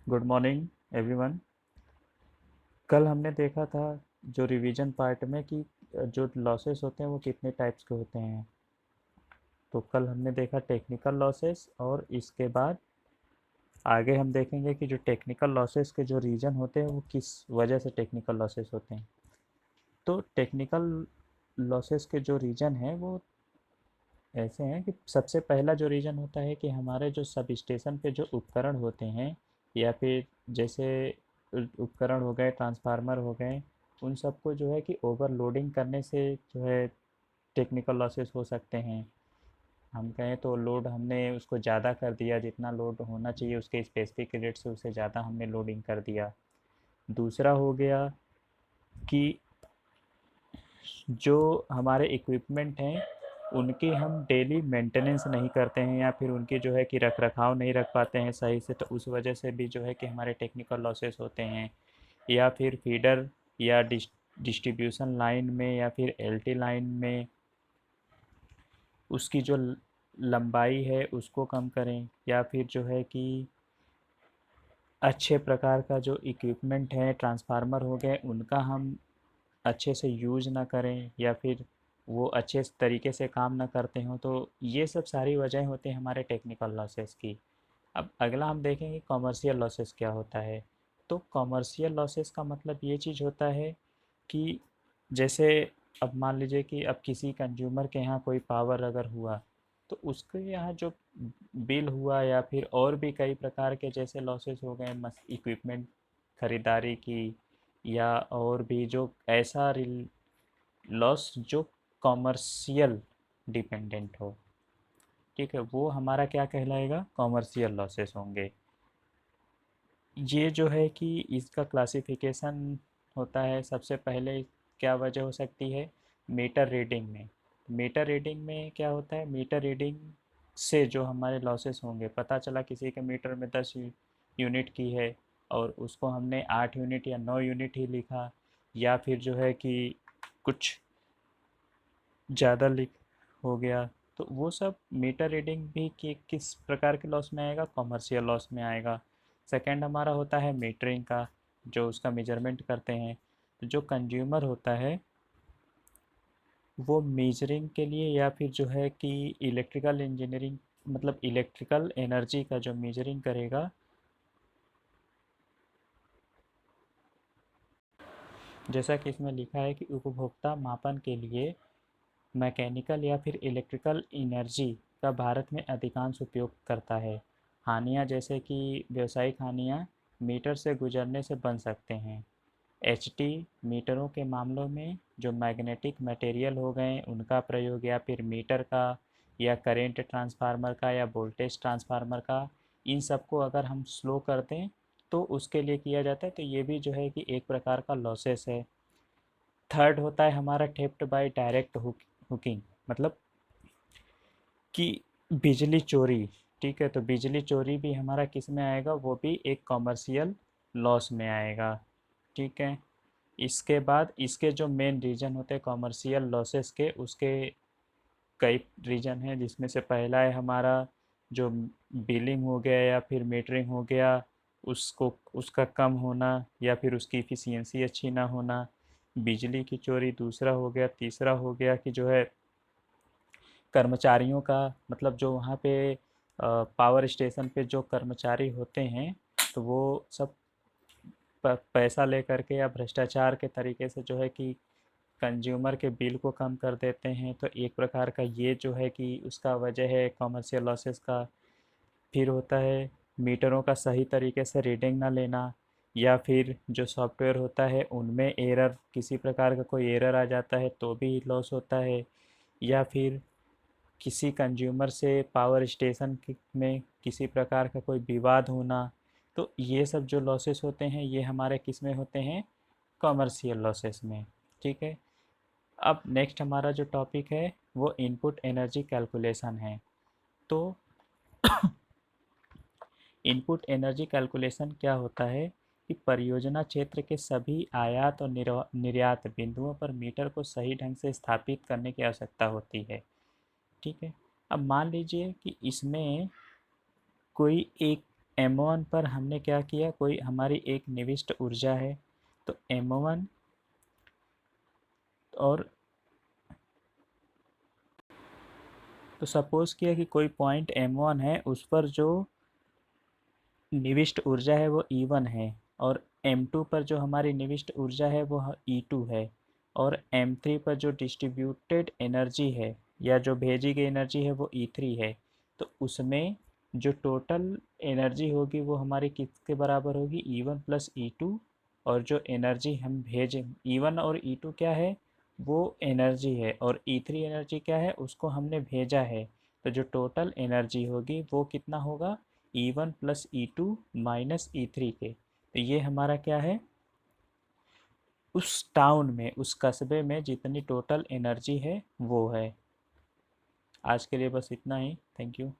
Good morning everyone. कल हमने देखा था जो रिवीजन पार्ट में कि जो लॉसेस होते हैं वो कितने टाइप्स के होते हैं। तो कल हमने देखा टेक्निकल लॉसेस, और इसके बाद आगे हम देखेंगे कि जो टेक्निकल लॉसेस के जो रीजन होते हैं वो किस वजह से टेक्निकल लॉसेस होते हैं। तो टेक्निकल लॉसेस के जो रीजन हैं वो ऐसे हैं कि सबसे पहला जो रीजन होता है कि हमारे जो सब स्टेशन पे जो उपकरण होते हैं, या फिर जैसे उपकरण हो गए, ट्रांसफार्मर हो गए, उन सबको जो है कि ओवरलोडिंग करने से जो है टेक्निकल लॉसेस हो सकते हैं। हम कहें तो लोड हमने उसको ज़्यादा कर दिया, जितना लोड होना चाहिए उसके स्पेसिफिक रेट से उससे ज़्यादा हमने लोडिंग कर दिया। दूसरा हो गया कि जो हमारे इक्विपमेंट हैं उनकी हम डेली मेंटेनेंस नहीं करते हैं, या फिर उनकी जो है कि रख रखाव नहीं रख पाते हैं सही से, तो उस वजह से भी जो है कि हमारे टेक्निकल लॉसेस होते हैं। या फिर फीडर या डिस्ट्रीब्यूशन लाइन में या फिर एलटी लाइन में उसकी जो लंबाई है उसको कम करें, या फिर जो है कि अच्छे प्रकार का जो इक्विपमेंट है, ट्रांसफार्मर हो गए, उनका हम अच्छे से यूज ना करें, या फिर वो अच्छे तरीके से काम ना करते हों। तो ये सब सारी वजह होती हैं हमारे टेक्निकल लॉसेस की। अब अगला हम देखेंगे कॉमर्शियल लॉसेस क्या होता है। तो कॉमर्शियल लॉसेस का मतलब ये चीज़ होता है कि जैसे अब मान लीजिए कि अब किसी कंज्यूमर के यहाँ कोई पावर अगर हुआ, तो उसके यहाँ जो बिल हुआ, या फिर और भी कई प्रकार के जैसे लॉसेस हो गए, मस इक्विपमेंट खरीदारी की, या और भी जो ऐसा लॉस जो कॉमर्शियल डिपेंडेंट हो, ठीक है, वो हमारा क्या कहलाएगा, कॉमर्शियल लॉसेस होंगे। ये जो है कि इसका क्लासिफिकेशन होता है, सबसे पहले क्या वजह हो सकती है, मीटर रीडिंग में। मीटर रीडिंग में क्या होता है, मीटर रीडिंग से जो हमारे लॉसेस होंगे, पता चला किसी के मीटर में 10 यूनिट की है और उसको हमने 8 यूनिट या 9 यूनिट ही लिखा, या फिर जो है कि कुछ ज़्यादा लिख हो गया, तो वो सब मीटर रीडिंग भी कि किस प्रकार के लॉस में आएगा, कॉमर्शियल लॉस में आएगा। सेकंड हमारा होता है मीटरिंग का, जो उसका मेजरमेंट करते हैं। तो जो कंज्यूमर होता है वो मेजरिंग के लिए, या फिर जो है कि इलेक्ट्रिकल इंजीनियरिंग, मतलब इलेक्ट्रिकल एनर्जी का जो मेजरिंग करेगा, जैसा कि इसमें लिखा है कि उपभोक्ता मापन के लिए मैकेनिकल या फिर इलेक्ट्रिकल एनर्जी का भारत में अधिकांश उपयोग करता है। हानियाँ जैसे कि व्यावसायिक हानियाँ मीटर से गुजरने से बन सकते हैं। एचटी मीटरों के मामलों में जो मैग्नेटिक मटेरियल हो गए उनका प्रयोग, या फिर मीटर का, या करेंट ट्रांसफार्मर का, या वोल्टेज ट्रांसफार्मर का, इन सबको अगर हम स्लो कर दें तो उसके लिए किया जाता है। तो ये भी जो है कि एक प्रकार का लॉसेस है। थर्ड होता है हमारा थेफ्ट बाय डायरेक्ट हुकिंग, मतलब कि बिजली चोरी। ठीक है, तो बिजली चोरी भी हमारा किस में आएगा, वो भी एक कॉमर्शियल लॉस में आएगा। ठीक है, इसके बाद इसके जो मेन रीजन होते हैं कॉमर्शियल लॉसेस के, उसके कई रीजन हैं, जिसमें से पहला है हमारा जो बिलिंग हो गया या फिर मीटरिंग हो गया, उसको उसका कम होना, या फिर उसकी इफ़िशियंसी अच्छी ना होना। बिजली की चोरी दूसरा हो गया। तीसरा हो गया कि जो है कर्मचारियों का, मतलब जो वहाँ पे पावर स्टेशन पे जो कर्मचारी होते हैं, तो वो सब पैसा लेकर के या भ्रष्टाचार के तरीके से जो है कि कंज्यूमर के बिल को कम कर देते हैं। तो एक प्रकार का ये जो है कि उसका वजह है कॉमर्शियल लॉसेस का। फिर होता है मीटरों का सही तरीके से रीडिंग ना लेना, या फिर जो सॉफ्टवेयर होता है उनमें एरर, किसी प्रकार का कोई एरर आ जाता है तो भी लॉस होता है। या फिर किसी कंज्यूमर से पावर स्टेशन में किसी प्रकार का कोई विवाद होना। तो ये सब जो लॉसेस होते हैं ये हमारे किस में होते हैं, कॉमर्शियल लॉसेस में। ठीक है, अब नेक्स्ट हमारा जो टॉपिक है वो इनपुट एनर्जी कैलकुलेशन है। तो इनपुट एनर्जी कैलकुलेशन क्या होता है कि परियोजना क्षेत्र के सभी आयात और निर्यात बिंदुओं पर मीटर को सही ढंग से स्थापित करने की आवश्यकता होती है। ठीक है, अब मान लीजिए कि इसमें कोई एक M1 पर हमने क्या किया, कोई हमारी एक निविष्ट ऊर्जा है, तो M1 और तो सपोज़ किया कि कोई पॉइंट M1 है, उस पर जो निविष्ट ऊर्जा है वो E1 है, और M2 पर जो हमारी निविष्ट ऊर्जा है वो E2 है, और M3 पर जो डिस्ट्रीब्यूटेड एनर्जी है या जो भेजी गई एनर्जी है वो E3 है। तो उसमें जो टोटल एनर्जी होगी वो हमारी किसके बराबर होगी, E1 प्लस E2, और जो एनर्जी हम भेजें, E1 और E2 क्या है, वो एनर्जी है, और E3 एनर्जी क्या है, उसको हमने भेजा है। तो जो टोटल एनर्जी होगी वो कितना होगा, E1 plus E2 minus E3 के। तो ये हमारा क्या है, उस टाउन में, उस कस्बे में जितनी टोटल एनर्जी है वो है। आज के लिए बस इतना ही। Thank you.